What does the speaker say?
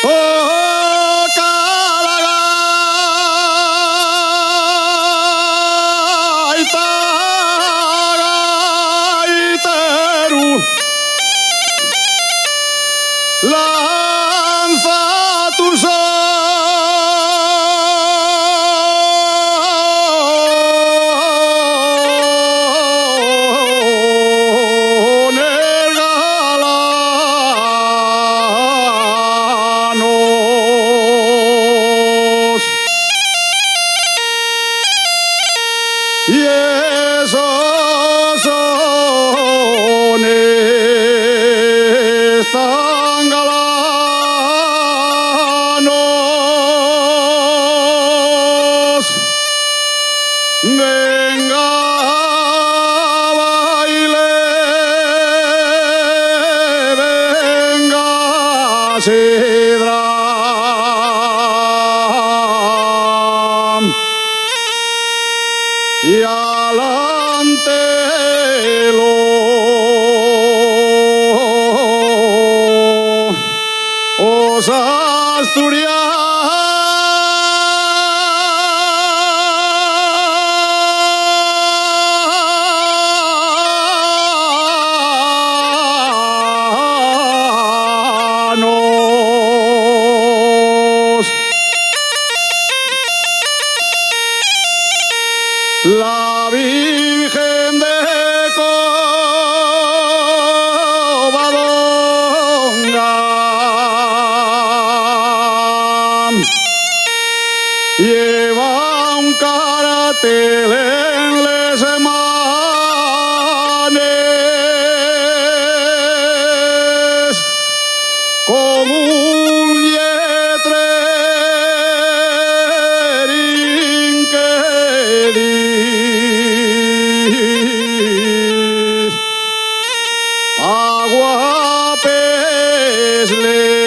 Oh, gaiteru, lanza tus y esos sones tan galanos, venga baile, venga sidra. Y alantelo os asturianos. La Virgen de Covadonga lleva un cartel en les manes con un letrerín que dice: Aguapes le